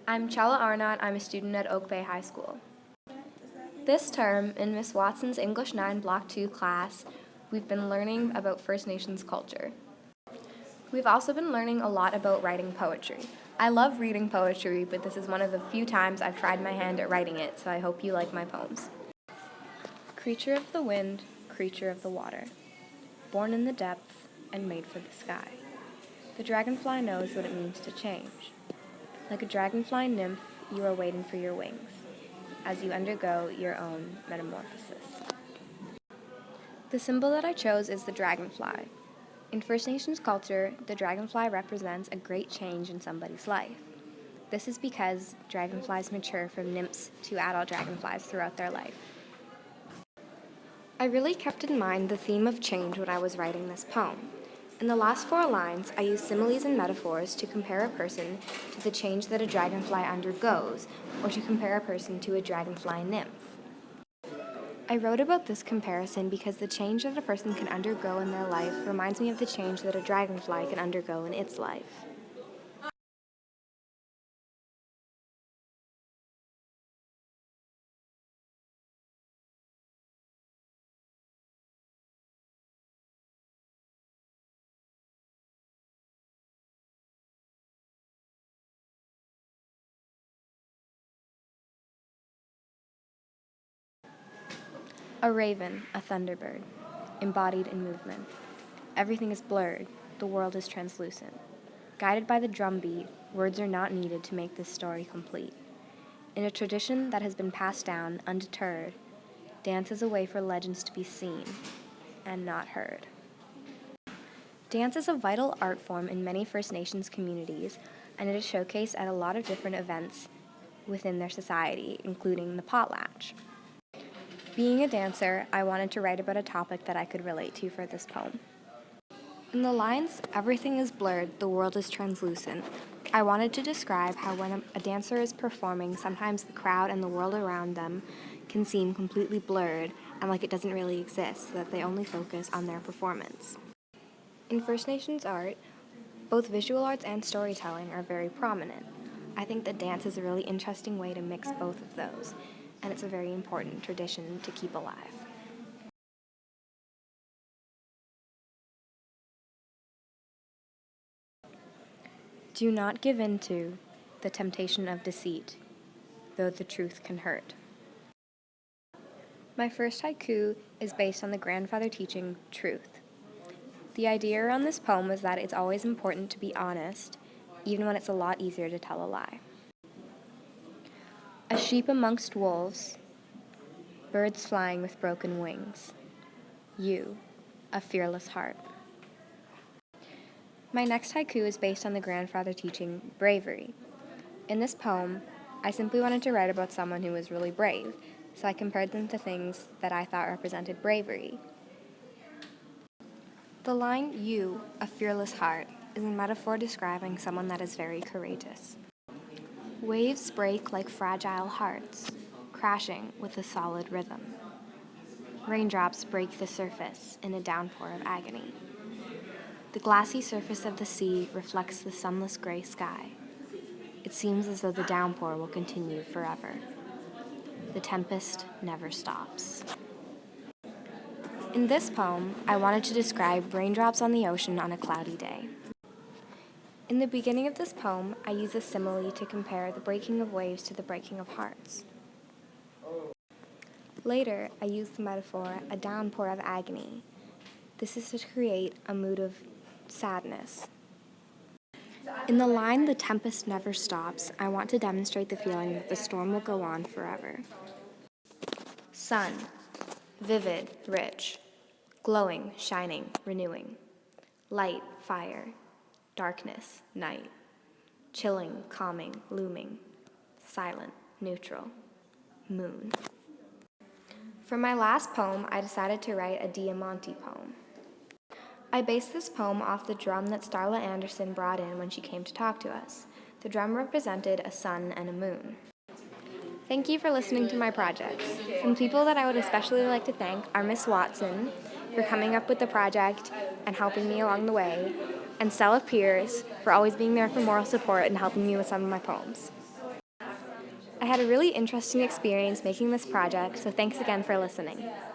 I'm Chella Arnott. I'm a student at Oak Bay High School. This term, in Miss Watson's English 9 Block 2 class, we've been learning about First Nations culture. We've also been learning a lot about writing poetry. I love reading poetry, but this is one of the few times I've tried my hand at writing it, so I hope you like my poems. Creature of the wind, creature of the water, born in the depths and made for the sky. The dragonfly knows what it means to change. Like a dragonfly nymph, you are waiting for your wings as you undergo your own metamorphosis. The symbol that I chose is the dragonfly. In First Nations culture, the dragonfly represents a great change in somebody's life. This is because dragonflies mature from nymphs to adult dragonflies throughout their life. I really kept in mind the theme of change when I was writing this poem. In the last 4 lines, I use similes and metaphors to compare a person to the change that a dragonfly undergoes, or to compare a person to a dragonfly nymph. I wrote about this comparison because the change that a person can undergo in their life reminds me of the change that a dragonfly can undergo in its life. A raven, a thunderbird, embodied in movement. Everything is blurred, the world is translucent. Guided by the drumbeat, words are not needed to make this story complete. In a tradition that has been passed down undeterred, dance is a way for legends to be seen and not heard. Dance is a vital art form in many First Nations communities, and it is showcased at a lot of different events within their society, including the potlatch. Being a dancer, I wanted to write about a topic that I could relate to for this poem. In the lines, everything is blurred, the world is translucent, I wanted to describe how when a dancer is performing, sometimes the crowd and the world around them can seem completely blurred and like it doesn't really exist, so that they only focus on their performance. In First Nations art, both visual arts and storytelling are very prominent. I think that dance is a really interesting way to mix both of those, and it's a very important tradition to keep alive. Do not give in to the temptation of deceit, though the truth can hurt. My first haiku is based on the grandfather teaching truth. The idea around this poem is that it's always important to be honest, even when it's a lot easier to tell a lie. A sheep amongst wolves, birds flying with broken wings. You, a fearless heart. My next haiku is based on the grandfather teaching bravery. In this poem, I simply wanted to write about someone who was really brave, so I compared them to things that I thought represented bravery. The line, you, a fearless heart, is a metaphor describing someone that is very courageous. Waves break like fragile hearts, crashing with a solid rhythm. Raindrops break the surface in a downpour of agony. The glassy surface of the sea reflects the sunless gray sky. It seems as though the downpour will continue forever. The tempest never stops. In this poem, I wanted to describe raindrops on the ocean on a cloudy day. In the beginning of this poem, I use a simile to compare the breaking of waves to the breaking of hearts. Later, I use the metaphor, a downpour of agony. This is to create a mood of sadness. In the line, the tempest never stops, I want to demonstrate the feeling that the storm will go on forever. Sun, vivid, rich, glowing, shining, renewing. Light, fire, darkness, night. Chilling, calming, looming. Silent, neutral. Moon. For my last poem, I decided to write a Diamante poem. I based this poem off the drum that Starla Anderson brought in when she came to talk to us. The drum represented a sun and a moon. Thank you for listening to my projects. Some people that I would especially like to thank are Miss Watson for coming up with the project and helping me along the way, and Stella Pierce for always being there for moral support and helping me with some of my poems. I had a really interesting experience making this project, so thanks again for listening.